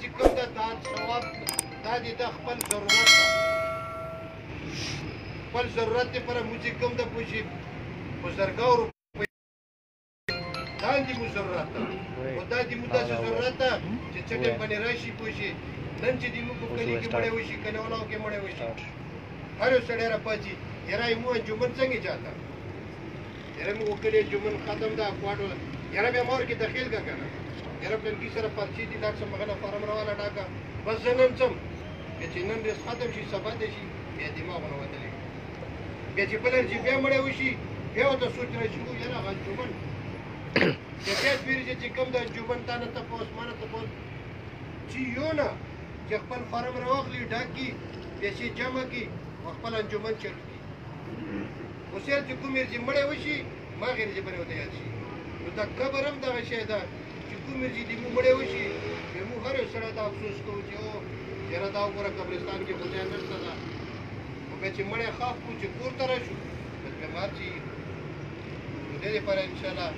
چې کوم ده دا ثواب دا د ده خپل ضرورت ده خپل ضرورت دپاره موږ چې کوم ده پوه شي په زرګو روپۍ داندې مو ضرورت ده خو دا د مو داسې ضرورت ده چې څه ټایم باندې راشي پوه شي نن چې د مو په کلي کې مړی وشي کلیوالو کې مړی وشي هر یو سړی راپاڅي یاره مو انجمن څنګه چاته یاره موږ کلي انجمن ختم ده کوټ یاره بیا مور کې دخیل کا که نه یاره پلنګي سره پرچې دي لاړ شم هغه فارم راواله ډاکه بس زه نن ځم بیا چې نن ورځ ختم شي سبا دی شي بیا دماغ ونه وتلی بیا چې بله ورځ بیا مړی وشي بیا ورته سوچ راشي وو یاره هغه انجمن بیا بیا ویرېږي چې کوم د انجمن تا نه تپوس ما نه تپوس چې یو نه چې خپل فارم راواخلي ډاک کړي پیسې جمع کړي او خپل انجمن چلو کړي اوس یې چې کوم ورځې مړی وشي ما هغې ورځې باندې ورته یاد شي نو دا قبر هم دغه شی ده چې کوم ورځې د موږ مړی وشي بیا موږ هر یو سړی دا افسوس کوو چې او یاره دا وګوره قبرستان کې خو ځای نشته ده خو بیا چې مړی خاف کړو چې کور ته راشو بس بیا مار چې نو دې دپاره انشاءالله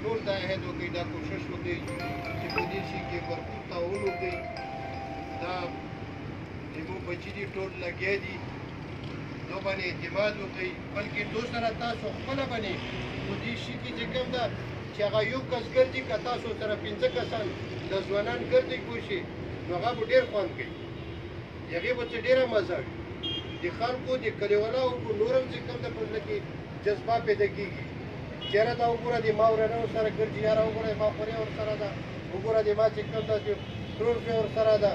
ټول دا عهد وکړئ دا کوشش وکړئ چې په دې شي کې بھرپور تعاون وکړئ دا زموږ بچي دي ټول لګیا دي دو باندې اعتماد وکړئ بلکې دو سره تاسو خپله باندې په دې شي کې چې کوم ده چې هغه یو کس ګرځي که تاسو سره 5 کسان د ځوانان ګرځي پوه شي نو هغه به ډېر خوند کوي د هغې به څه ډېره مزه وي د خلکو د کلیوالو نور هم چې کوم ده په زړه کې جذبه پیدا کېږي چېره دا وګوره د ما ورنه سره ګرځي یاره وګوره ما خوریا ورسره ده وګوره د ما چې کوم ده چې ترور پې ورسره ده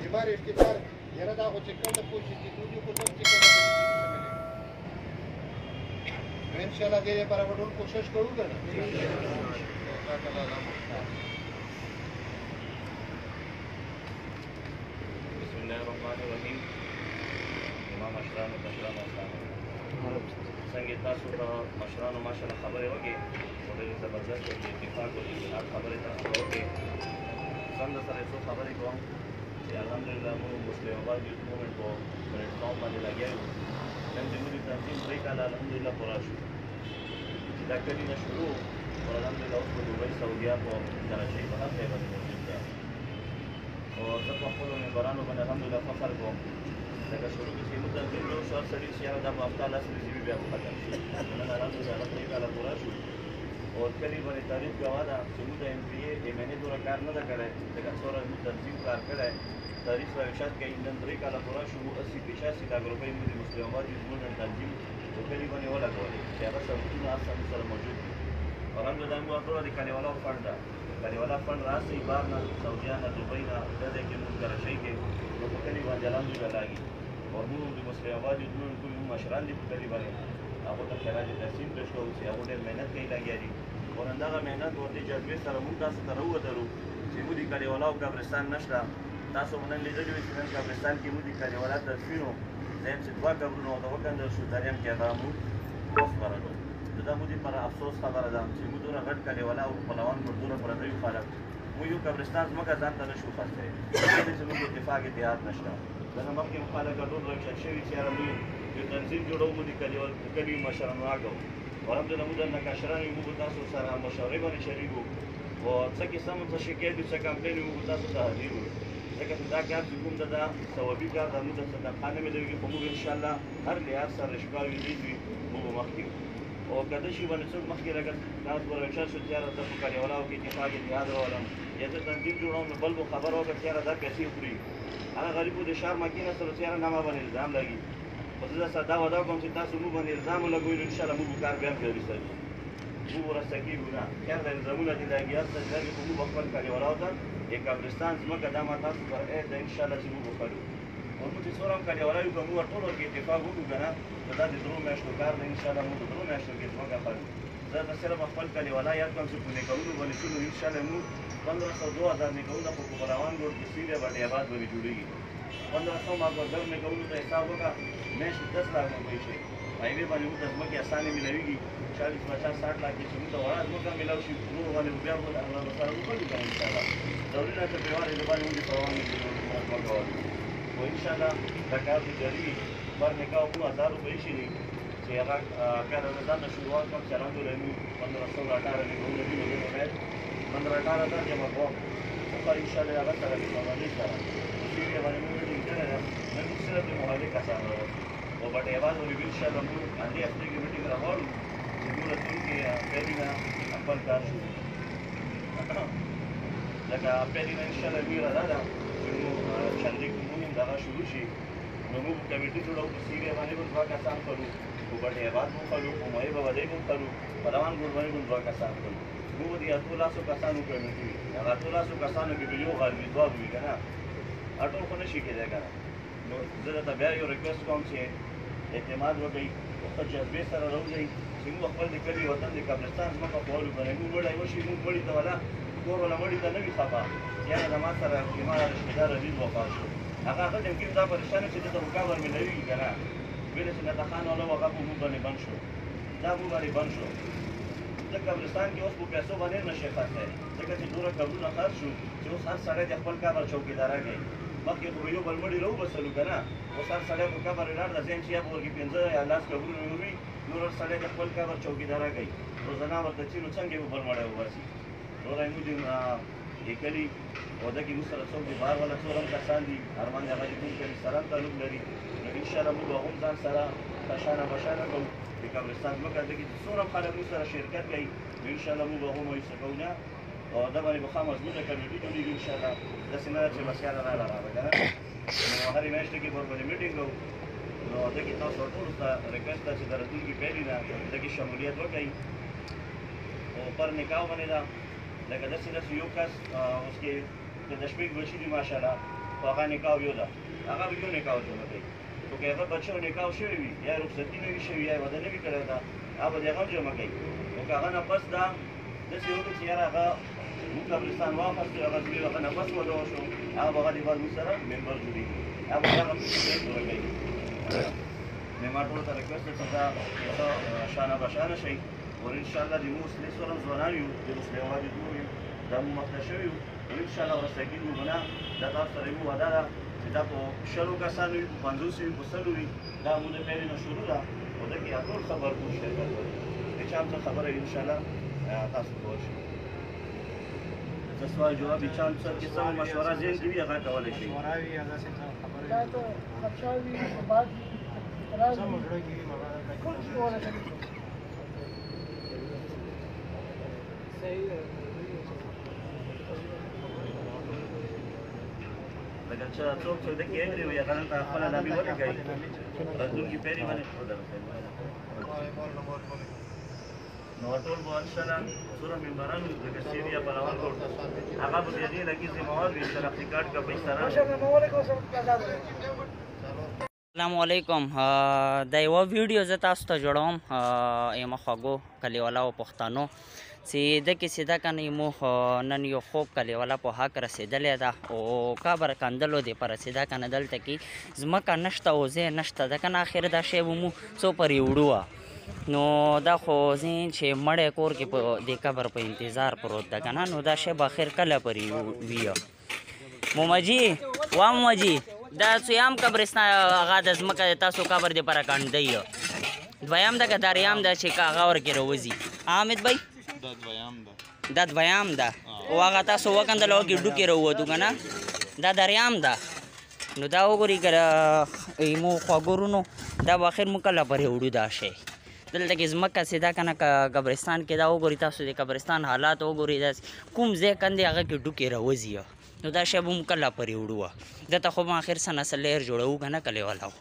د ما رشتهدار یاره دا خو چې کوم ده پوه شي چې دوی خو سم چې کوم ده نو انشاءالله دې لپاره به ټول کوشش کوو که نه بسم الله الرحمن الرحیم امام مشرانو کشرانو څنګه تاسو ته مشرانو ماشاءالله خبرې وکړې خو ډېرې زبردست او د اتفاق او د اتحاد خبرې تاسو ته وکړې ځان سره څو خبرې کوم چې الحمدلله موږ مسلم آباد یوث موومنټ په پلیټفارم باندې لګیا یو نن د موږ تنظیم 3 کاله الحمدلله پوره شو چې دا کلي نه شروع او الحمدلله اوس په دوبۍ سعودیه په دغه شی په هر ځای باندې موجود ده او زه په خپلو ممبرانو باندې الحمدلله فخر کوم لکه شروع کې چې موږ تنظیم جوړ شو هر سړي چې یاره دا په هفته 10 ورځې بیا به ختم شي نن الحمدلله هغه 3 کاله پوره شو او کلي باندې تاریخ ګواه ده چې موږ د MPA دومره کار نه ده کړی ځکه څومره موږ تنظیم کار کړی تاریخ را ارشاد کوي نن 3 کاله پوره شو 80-85 لاک روپۍ موږ د مسلم آباد یوث موومنټ تنظیم په کلي باندې ولګولې چې هغه سبقونه هر څه سره موجود دي الحمدلله موږ ټوله د کلیوالا فنډ ده کلیوالا فنډ راسئ بار نه سعودیه نه دوبۍ نه دا ځای کې موږ کراچۍ کې نو په کلي باندې الحمدلله لاګي او موږ د مسلم آباد یوث موومنټ کوم مشران دي په کلي باندې هغو ته خراج تحسین پېښ کوو چې هغو ډېر محنت کوي لګیا دي او نن دغه محنت او دې جذبې سره موږ تاسو ته راووتلو چې موږ د کلیوالو قبرستان نشته تاسو به نن لیدلي وي چې نن قبرستان کې موږ د کلیوالا تدفین و دویم چې 2 قبرونه ورته وکندل شو دریم کې هغه موږ وسپارلو نو دا موږ دپاره افسوس خبره ده چې موږ دونه غټ کلیوالا او خپلوان مردونه پراته یو خلک موږ یو قبرستان ځمکه ځان ته نه شو خرڅوی دې چې موږ اتفاق اتحاد نشته دا نه مخکې مو خلک ټول راکشت شوي چې یاره موږ یو تنظیم جوړوو موږ د کلي مشرانو راکړو الحمدلله موږ درنه کشران یو موږ تاسو سره مشورې باندې شریک وو او څه کیسه مو څه شکایت وي څه کمپلین وي موږ تاسو ته حاضر وو ځکه چې دا کار چې کوم ده دا ثوابي کار ده موږ ته صدقه نه ملوي خو موږ انشاءالله هر لحاظ سره شپه وي ورځ وي موږ به مخکې وو او که دې شي باندې څوک مخکې لګه تاسو به راوچت شو چې یاره زه په کلیوالو کې اتفاق اتحاد راولم یا زه تنظیم جوړوم نو بل به خبر وکړه چې یاره دا پیسې خوري هغه غریبو د ښار مکینه سره چې یاره نه ما باندې الزام لګي خو زه داسې دا وعده کوم چې تاسو موږ باندې الزام ولګوئ نو انشاءالله موږ به کار بیا هم جاري ساتو موږ ورسته کېږو نه خیر د الزامونه دي لګي هر څه چې لګي خو موږ به خپل کلیوالو ته د قبرستان ځمکه دا ما تاسو سره عید ده انشاءالله چې موږ به کړو او موږ چې څومره هم کلیوالي یو که موږ ټولو کې اتفاق وکړو که نه که دا د 3 میاشتو کار دی انشاءالله موږ په 3 میاشتو کې ځمکه خلو زه به صرف خپل کلیوالا یاد کړم چې په نیکولو باندې شو نو انشاءالله موږ 1500-2000 نیکولونه په کوپراوان روډ کې سیده باندې آباد باندې جوړېږي 1500 ماګوزر نیکولو ته حساب وکړه میاشتې 10 لاک روپۍ شي هایوې باندې موږ ته ځمکې اسانې ملوېږي 40-50-60 لاک کې چې موږ ته وړه ځمکه ملاو شي نورو باندې بیا به الله سره وکړو که انشاءالله ضروري نه چې پرېوارې د باندې موږ د پروان ځمکه والو خو انشاءالله دا کار چې جاري وي پر نکاح موږ 1000 روپۍ شي دي چې هغه بیا د ځان نه شروعات کوم چې الحمدلله موږ 1518 نیکولونه دي نو زه به باید 1518 جمع کوم موخه انشاءالله هغه سره د مملې سره سیریه باندې موږ میټینګ کړی ده نن موږ صرف د محلې کسان راوستو او بټې آباد ورې انشاءالله موږ همدې هفتې کې میټینګ راغواړو چې موږ راتلونکي پیلي نه خپل کار شروع لکه پیلي نه انشاءالله ویره دا ده چې موږ چندې کومونیم دغه شروع شي نو موږ کمیټې جوړوو په سیریه باندې به دوه کسان کړو په بټې آباد مو کړو په مایې به ودې مو کړو په روان ګوډ باندې به دوه کسان کړو موږ د اتو لاسو کسانو کمیټې وي هغه اتو لاسو کسانو کې به یو غل وي دوه وي که نه اټول خو نه شي کېدی که نه نو زه درته بیا یو ریکویسټ کوم چې اعتماد وکړئ ښه جذبې سره راوځئ چې موږ خپل د کلي وطن د قبرستان ځمکه په اولو باندې موږ وړی وشي موږ مړي ته ولا کور ولا مړي ته نه وي خفه چې یاره زما سره زما رشتهدار عزیز وفات شو هغه ممکن دا پریشانه چې دلته خو قبر مې نه وي که نه ویلې چې نته خان والا هغه په موږ باندې بند شو دا موږ باندې بند شو د قبرستان کې اوس په پیسو باندې نشي خرڅی ځکه چې دومره قبرونه خرڅ شو چې اوس هر سړی د خپل قبر چوکیداره کوي مخکې خو به یو بل مړي راوبسلو که نه اوس هر سړی په قبر ولاړ ده ځین چې یا به ورکې 15 یا 10 قبرونه وي نور هر سړی د خپل قبر چوکیداره کوي روزانه ورته چې نو څنګه به بل مړی وباسي نوری موږ لیکلي عهده کې موږ سره څوک د بهر والا څور هم کسان دي ارمان د هغه د کوم کلي سره هم تعلق لري نو انشاءالله موږ هغوم ځان سره تشانه بشانه کوو د قبرستان ځمکه دلته کې چې څومره هم خلک موږ سره شرکت کوي نو انشاءالله موږ هغوم مایوسه کوو نه او ده باندې به ښه مضبوطه کمیټې جوړېږي انشاءالله داسې نه ده چې بس یاره راله راغله که نه نو هرې میاشتې کې به ورباندې میټینګ کوو نو ده کې تاسو ټولو ته ریکویسټ ده چې د راتلونکي پیلي نه ده کې شمولیت وکړئ او پر نکاح باندې ده لکه داسې یو کس اوس کې د شپږ بچي دي ماشاءالله خو هغه نکاح یو ده هغه به یو نکاح جوړه کوي خو که هغه بچو نکاح شوی وي یا رخصتي نه وي شوي یا یې واده نه وي کړی ده هغه به د هغه هم جمع کوي خو که هغه نه پس ده داسې وکړو چې یاره هغه موږ قبرستان واخیستو هغه زوی هغه نه پس واده وشو هغه به هغه د بعد موږ سره ممبر جوړېږي هغه به هغه جوړه کوي نو ما ټولو ته ریکویسټ ده چې دا ښه شانه بشانه شئ ور انشاءالله د موږ اصلي سره هم ځوانان یو د مسلم واجب یو دا مو مخته شوي یو انشاءالله وروسته کېږو به نه دا تاسو سره یو وعده ده چې دا په 100 کسانو وي په 50 وي په 100 وي دا مو د پیلې نه شروع ده او ده کې ټول خبر کوو شرکت وکړي د چا هم څه خبره وي انشاءالله تاسو کول شئ د سوال جواب چا هم څه کې څه مشوره ذهن کې وي هغه کولی شئ لکه چې څوک څوک د کې اګري وي هغه نن خپله نامې ولیکئ راتلونکي پیلې باندې نو ټول به انشاءالله څومره ممبران وو لکه سیریا پلاوان روډ هغه به د دې لګي ذمهوار وي شناختي کارډ کا پیسه السلام علیکم دا یوه ویډیو زه تاسو ته جوړوم یم خوږو کلیوالو پښتنو چې دکې چې دا کنه مو نن یو خوب کلیواله په حق رسېدلی ده او قبر کندلو دپاره چې دا کنه دلته کې ځمکه نشته او ځای نشته ده کنه آخر دا شی به مو څو پرې وړو نو دا خو ځین چې مړی کور کې په دې قبر په انتظار پروت ده که نه نو دا شی به آخر کله پرې وي مومجي وا مومجي دا څویم قبرستان هغه د ځمکه د تاسو قبر دپاره کنډی دویم ده که دریم ده چې که هغه ورکې راوځي حامد بھائی دا دویم ده او هغه تاسو وکندل او کې ډوکې راووتو که نه دا دریم ده نو دا وګورئ که مو خواږورونو دا به آخر مو کله پرې وړو دا شی دلته کې ځمکه چې دا که نه قبرستان کې دا وګورئ تاسو د قبرستان حالات وګورئ داسې کوم ځای کندې هغه کې ډوکې راوځي نو دا شی به مو کله پرې وړو دلته خو به آخر څه نسل لیر جوړوو که نه کلیوالاو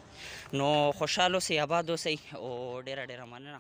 نو خوشحال اوسئ آباد اوسئ او ډېره ډېره مننه